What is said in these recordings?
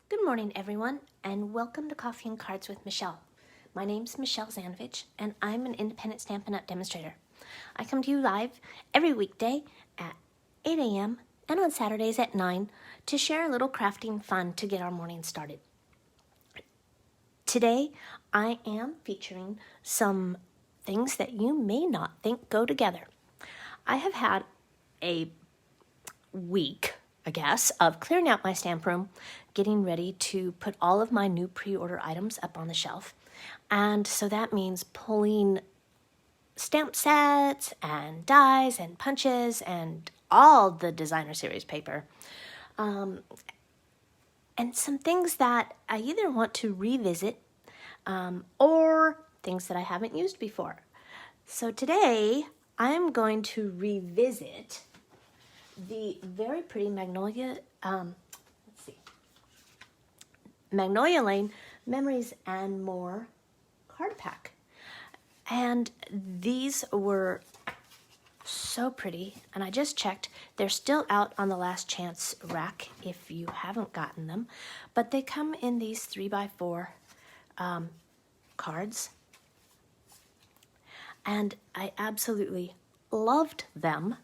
Good morning, everyone, and welcome to Coffee and Cards with Michelle. My name's Michelle Zanovich, and I'm an independent Stampin' Up! Demonstrator. I come to you live every weekday at 8 a.m. and on Saturdays at 9 to share a little crafting fun to get our morning started. Today, I am featuring some things that you may not think go together. I have had a week, I guess, of clearing out my stamp room, getting ready to put all of my new pre-order items up on the shelf. And so that means pulling stamp sets and dies and punches and all the designer series paper. And some things that I either want to revisit or things that I haven't used before. So today I'm going to revisit the very pretty Magnolia Lane Memories and More card pack. And these were so pretty, and I just checked. They're still out on the last chance rack if you haven't gotten them, but they come in these 3x4 cards, and I absolutely loved them.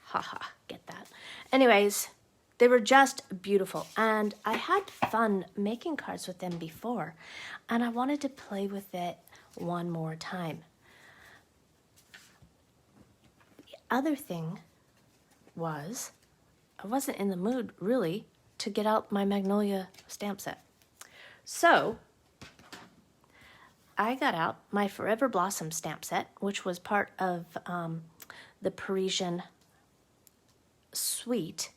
Haha, get that. Anyways, they were just beautiful, and I had fun making cards with them before, and I wanted to play with it one more time. The other thing was, I wasn't in the mood, really, to get out my Magnolia stamp set. So, I got out my Forever Blossom stamp set, which was part of the Parisian suite,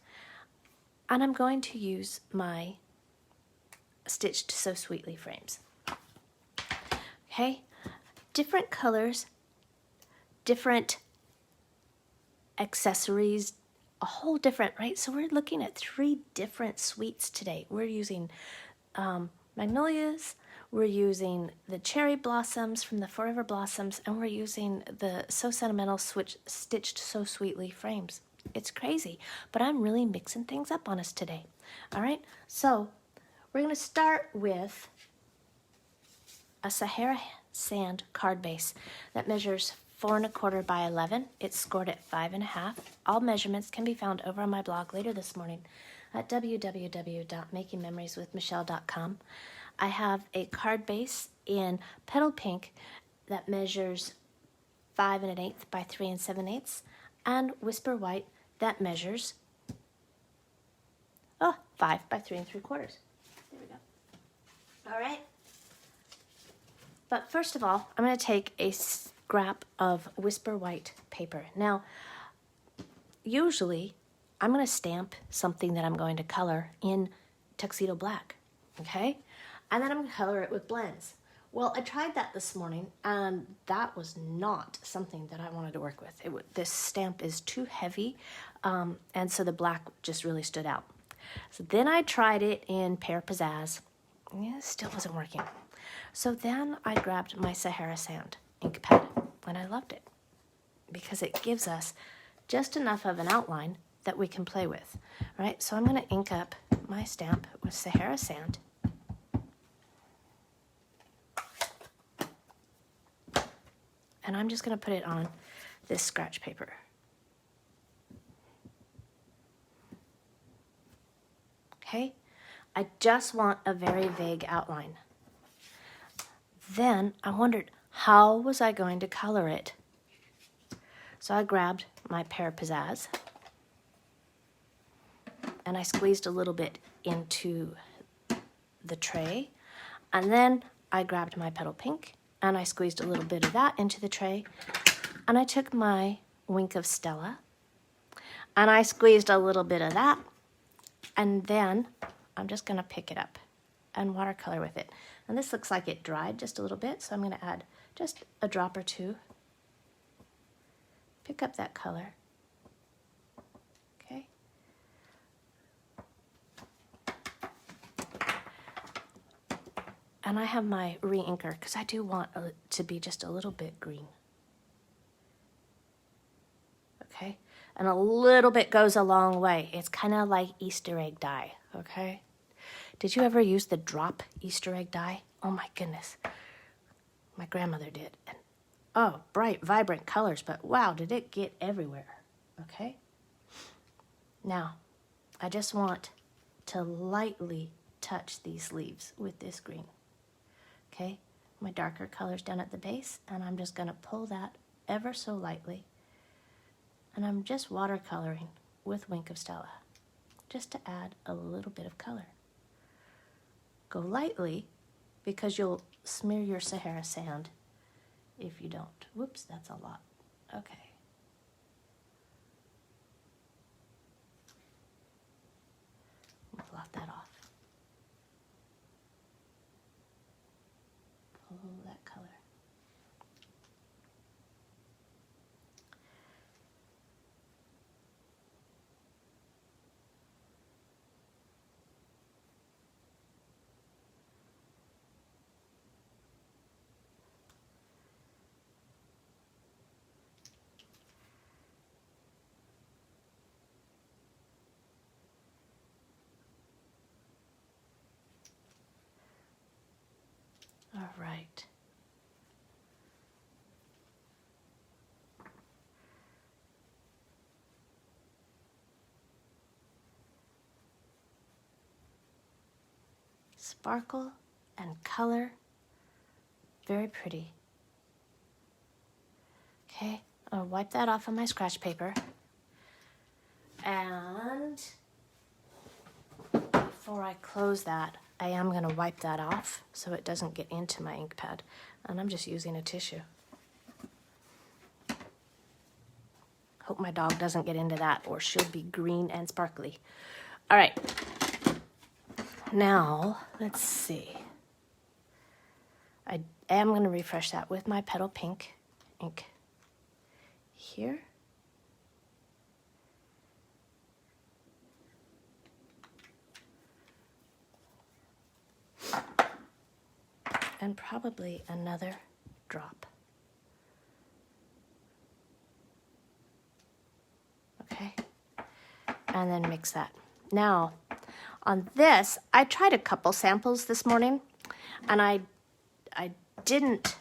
and I'm going to use my Stitched So Sweetly frames. Okay, different colors, different accessories, a whole different, right? So we're looking at 3 different suites today. We're using magnolias, we're using the cherry blossoms from the Forever Blossoms, and we're using the So Sentimental Stitched So Sweetly frames. It's crazy, but I'm really mixing things up on us today. All right, so we're going to start with a Sahara Sand card base that measures 4 1/4 by 11. It's scored at 5 1/2. All measurements can be found over on my blog later this morning at www.makingmemorieswithmichelle.com. I have a card base in Petal Pink that measures 5 1/8 by 3 7/8, and Whisper White that measures 5 by 3 3/4. There we go. All right. But first of all, I'm going to take a scrap of Whisper White paper. Now, usually I'm going to stamp something that I'm going to color in Tuxedo Black, okay? And then I'm going to color it with blends. Well, I tried that this morning, and that was not something that I wanted to work with. This stamp is too heavy, and so the black just really stood out. So then I tried it in Pear Pizzazz. Yeah, it still wasn't working. So then I grabbed my Sahara Sand ink pad, and I loved it because it gives us just enough of an outline that we can play with, right? So I'm going to ink up my stamp with Sahara Sand. And I'm just going to put it on this scratch paper. Okay? I just want a very vague outline. Then I wondered, how was I going to color it? So I grabbed my Pear Pizzazz, and I squeezed a little bit into the tray, and then I grabbed my Petal Pink, and I squeezed a little bit of that into the tray, and I took my Wink of Stella, and I squeezed a little bit of that, and then I'm just going to pick it up and watercolor with it. And this looks like it dried just a little bit, so I'm going to add just a drop or two. Pick up that color. Okay. And I have my re-inker because I do want it to be just a little bit green. Okay, and a little bit goes a long way. It's kind of like Easter egg dye, okay? Did you ever use the drop Easter egg die? Oh my goodness. My grandmother did. And oh, bright, vibrant colors, but wow, did it get everywhere. Okay? Now, I just want to lightly touch these leaves with this green. Okay? My darker color's down at the base, and I'm just going to pull that ever so lightly. And I'm just watercoloring with Wink of Stella, just to add a little bit of color. Go lightly, because you'll smear your Sahara sand if you don't. Whoops, that's a lot. Okay. Blot that off. Pull that color. All right. Sparkle and color, very pretty. Okay, I'll wipe that off on my scratch paper. And before I close that, I am going to wipe that off so it doesn't get into my ink pad. And I'm just using a tissue. Hope my dog doesn't get into that, or she'll be green and sparkly. All right. Now, let's see. I am going to refresh that with my Petal Pink ink here. And probably another drop. Okay, and then mix that. Now, on this, I tried a couple samples this morning, and I didn't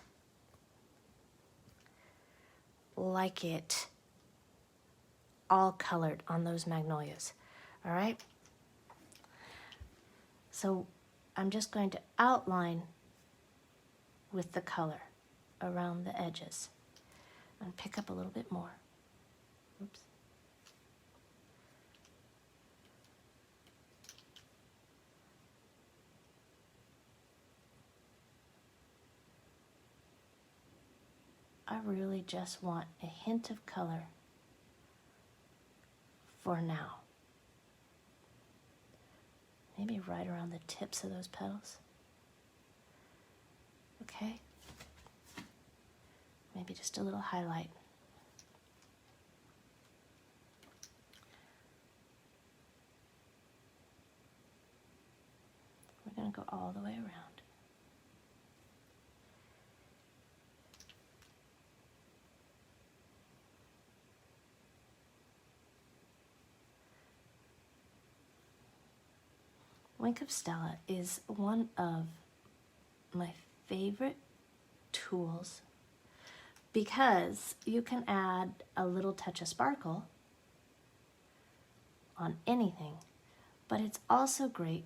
like it all colored on those magnolias, all right? So I'm just going to outline with the color around the edges and pick up a little bit more. Oops. I really just want a hint of color for now. Maybe right around the tips of those petals. Okay? Maybe just a little highlight. We're going to go all the way around. Wink of Stella is one of my favorite tools because you can add a little touch of sparkle on anything, but it's also great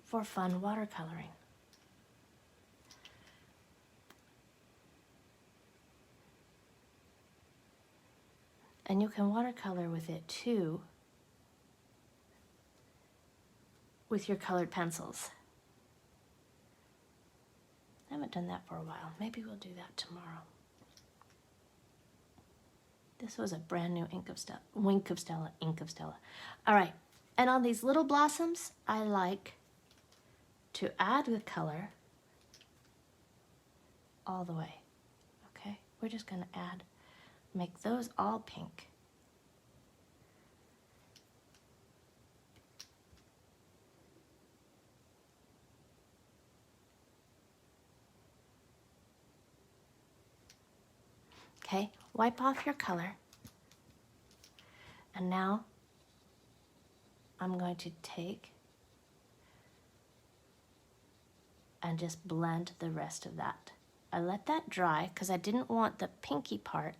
for fun watercoloring. And you can watercolor with it too with your colored pencils. I haven't done that for a while. Maybe we'll do that tomorrow. This was a brand new Wink of Stella, Ink of Stella. All right, and on these little blossoms, I like to add the color all the way, okay? We're just gonna make those all pink. Okay, wipe off your color. And now I'm going to take and just blend the rest of that. I let that dry because I didn't want the pinky part,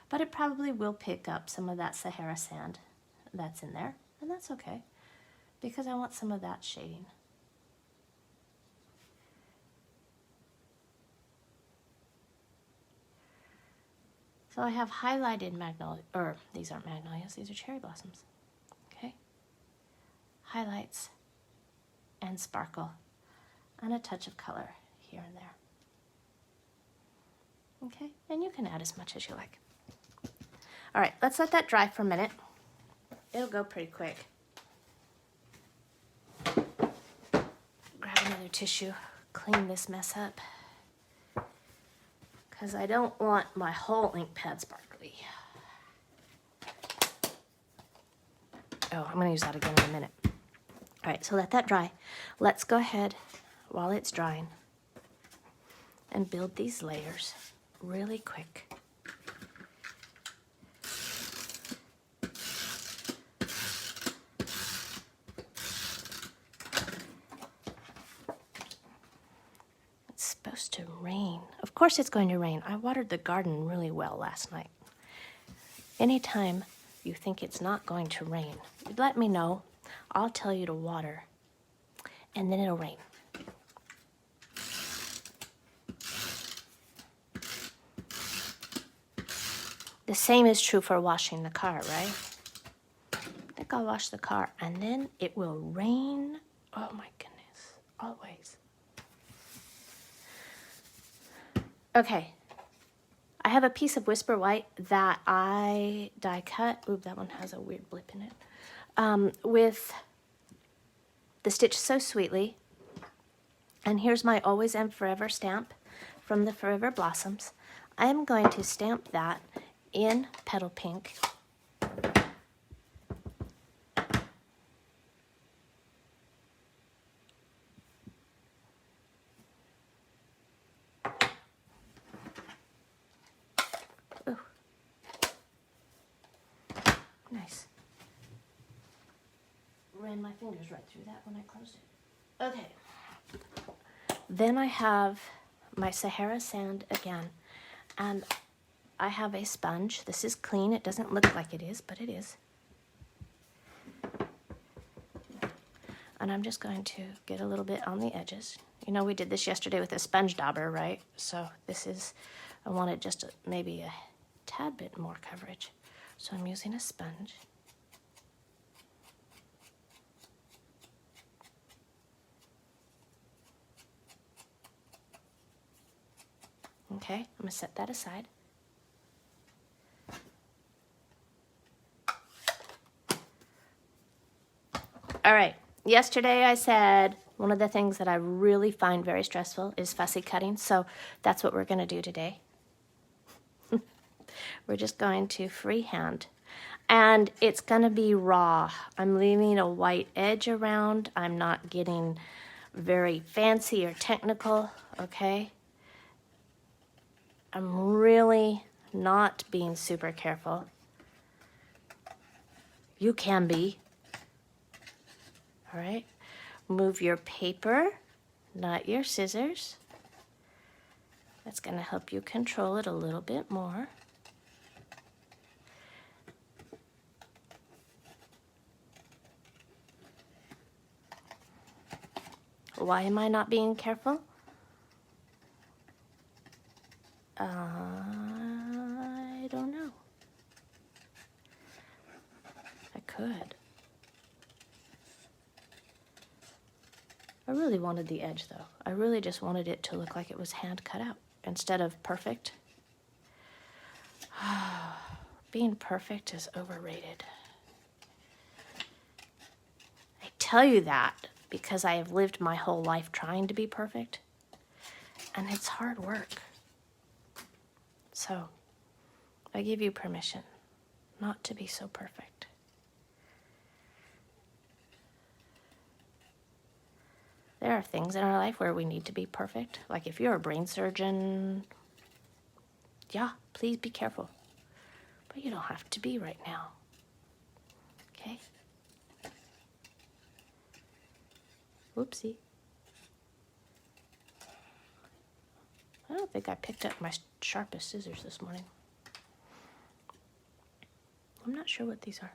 but it probably will pick up some of that Sahara sand that's in there, and that's okay because I want some of that shading. So I have highlighted magnolia, or these aren't magnolias, these are cherry blossoms, okay? Highlights and sparkle and a touch of color here and there. Okay, and you can add as much as you like. All right, let's let that dry for a minute. It'll go pretty quick. Grab another tissue, clean this mess up, because I don't want my whole ink pad sparkly. Oh, I'm gonna use that again in a minute. All right, so let that dry. Let's go ahead while it's drying and build these layers really quick. It's supposed to rain. Of course it's going to rain. I watered the garden really well last night. Anytime you think it's not going to rain, let me know. I'll tell you to water, and then it'll rain. The same is true for washing the car, right? I think I'll wash the car, and then it will rain. Oh my goodness, always. Okay, I have a piece of Whisper White that I die cut. Ooh, that one has a weird blip in it. With the Stitch So Sweetly. And here's my Always and Forever stamp from the Forever Blossoms. I am going to stamp that in Petal Pink. Ooh. Nice. Ran my fingers right through that when I closed it. Okay. Then I have my Sahara sand again, and I have a sponge. This is clean. It doesn't look like it is, but it is. And I'm just going to get a little bit on the edges. You know, we did this yesterday with a sponge dauber, right? So this is, I wanted just maybe a tad bit more coverage. So I'm using a sponge. Okay, I'm gonna set that aside. All right, yesterday I said one of the things that I really find very stressful is fussy cutting, so that's what we're gonna do today. We're just going to freehand, and it's gonna be raw. I'm leaving a white edge around. I'm not getting very fancy or technical, okay? I'm really not being super careful. You can be. All right, move your paper, not your scissors. That's going to help you control it a little bit more. Why am I not being careful? I don't know. I could. I really wanted the edge, though. I really just wanted it to look like it was hand cut out instead of perfect. Being perfect is overrated. I tell you that because I have lived my whole life trying to be perfect, and it's hard work. So, I give you permission not to be so perfect. There are things in our life where we need to be perfect. Like if you're a brain surgeon, yeah, please be careful. But you don't have to be right now. Okay? Whoopsie. don't think I picked up my sharpest scissors this morning. I'm not sure what these are.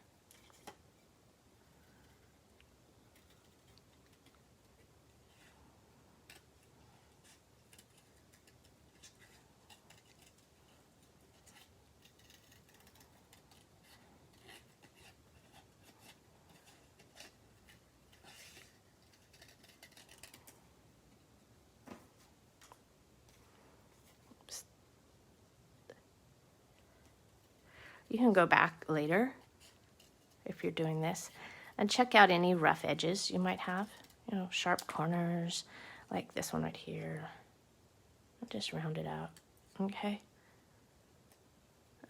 You can go back later if you're doing this and check out any rough edges you might have, you know, sharp corners like this one right here. Just round it out, okay?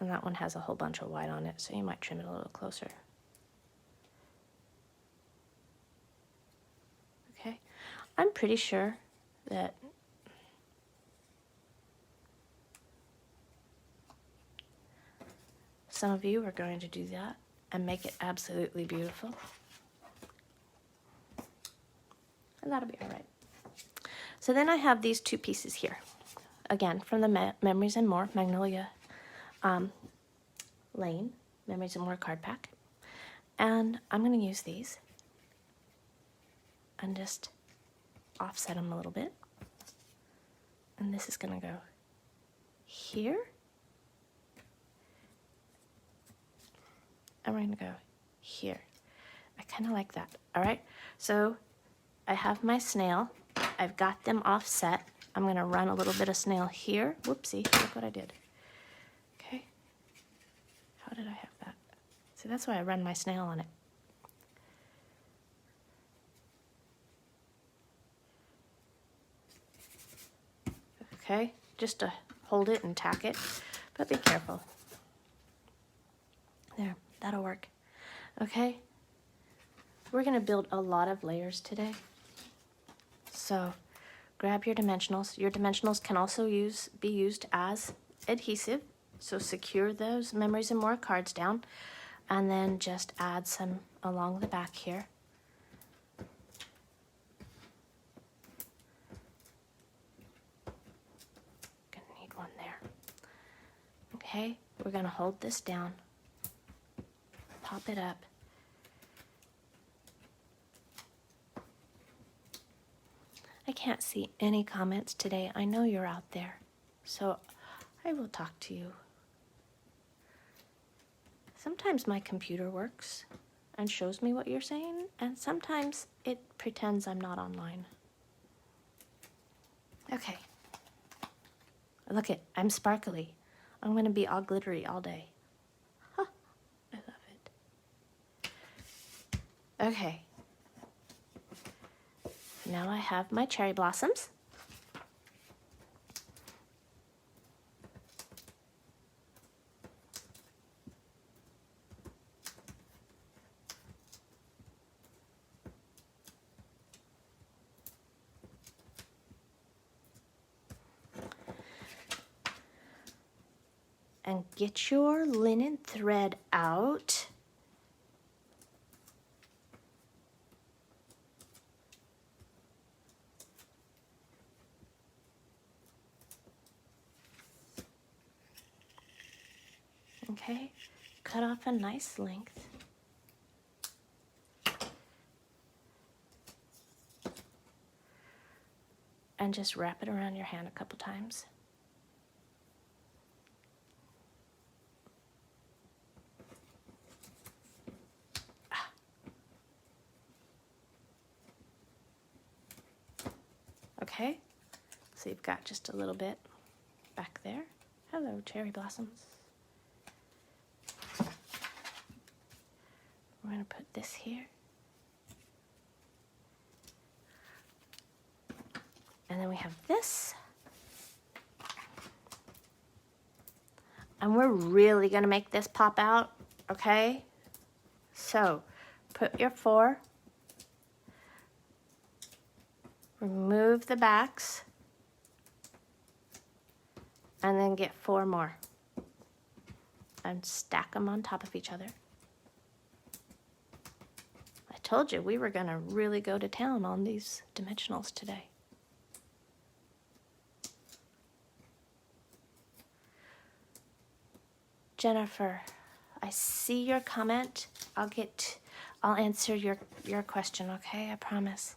And that one has a whole bunch of white on it, so you might trim it a little closer. Okay, I'm pretty sure that some of you are going to do that and make it absolutely beautiful. And that'll be all right. So then I have these two pieces here. Again, from the Memories and More Magnolia Lane, Memories and More card pack. And I'm going to use these and just offset them a little bit. And this is going to go here. And we're going to go here. I kind of like that. All right. So I have my snail. I've got them offset. I'm going to run a little bit of snail here. Whoopsie. Look what I did. Okay. How did I have that? See, that's why I run my snail on it. Okay. Just to hold it and tack it. But be careful. There. That'll work. Okay? We're going to build a lot of layers today. So grab your dimensionals. Your dimensionals can also be used as adhesive. So secure those Memories and More cards down and then just add some along the back here. Gonna need one there. Okay, we're gonna hold this down. Pop it up. I can't see any comments today. I know you're out there, so I will talk to you. Sometimes my computer works and shows me what you're saying, and sometimes it pretends I'm not online. Okay. Look it, I'm sparkly. I'm gonna be all glittery all day. Huh, I love it. Okay. Now I have my cherry blossoms. And get your linen thread out. Okay, cut off a nice length. And just wrap it around your hand a couple times. Okay, so you've got just a little bit back there. Hello, cherry blossoms. We're going to put this here. And then we have this. And we're really going to make this pop out, okay? So, put your 4. Remove the backs. And then get 4 more. And stack them on top of each other. I told you we were going to really go to town on these dimensionals today. Jennifer, I see your comment. I'll answer your question, okay? I promise.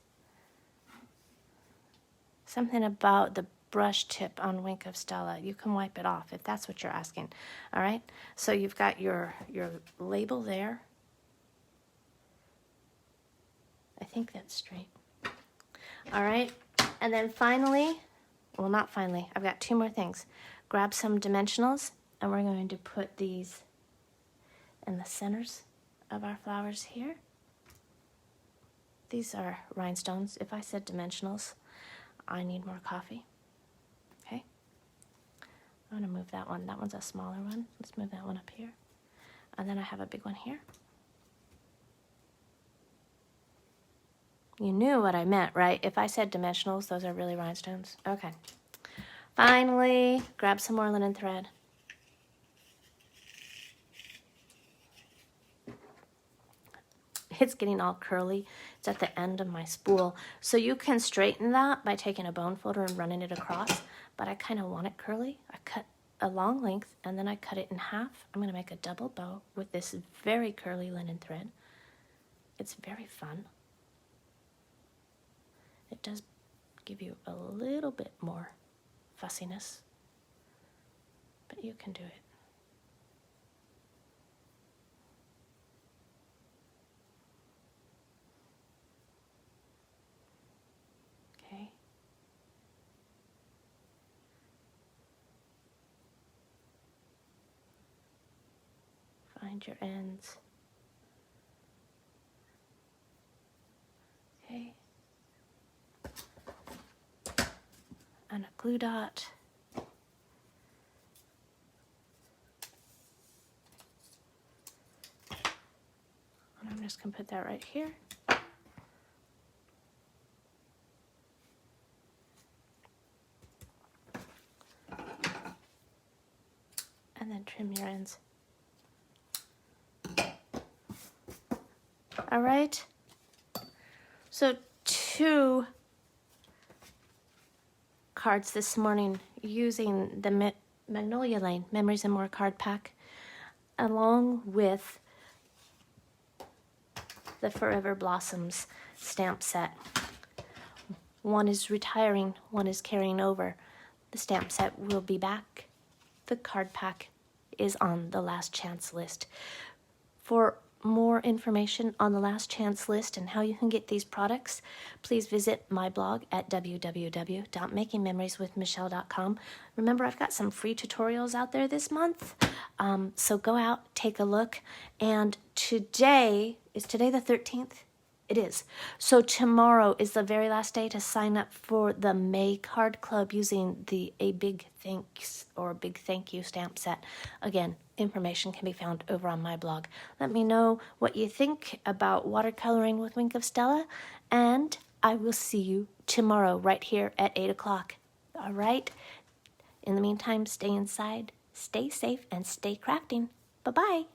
Something about the brush tip on Wink of Stella. You can wipe it off if that's what you're asking. All right? So you've got your label there. I think that's straight. All right? And then finally, well, not finally, I've got 2 more things. Grab some dimensionals, and we're going to put these in the centers of our flowers here. These are rhinestones. If I said dimensionals, I need more coffee. Okay? I'm going to move that one. That one's a smaller one. Let's move that one up here. And then I have a big one here. You knew what I meant, right? If I said dimensionals, those are really rhinestones. Okay. Finally, grab some more linen thread. It's getting all curly. It's at the end of my spool. So you can straighten that by taking a bone folder and running it across, but I kind of want it curly. I cut a long length and then I cut it in half. I'm going to make a double bow with this very curly linen thread. It's very fun. It does give you a little bit more fussiness, but you can do it. Okay. Find your ends. Okay. And a glue dot. And I'm just going to put that right here. And then trim your ends. All right. So 2 cards this morning using the Magnolia Lane Memories and More card pack, along with the Forever Blossoms stamp set. One is retiring, one is carrying over. The stamp set will be back. The card pack is on the last chance list. For more information on the last chance list and how you can get these products, please visit my blog at www.makingmemorieswithmichelle.com. Remember, I've got some free tutorials out there this month, so go out, take a look. And today, is today the 13th? It is. So tomorrow is the very last day to sign up for the May Card Club using a big thanks or big thank you stamp set. Again, information can be found over on my blog. Let me know what you think about watercoloring with Wink of Stella, and I will see you tomorrow right here at 8 o'clock. All right? In the meantime, stay inside, stay safe, and stay crafting. Bye-bye.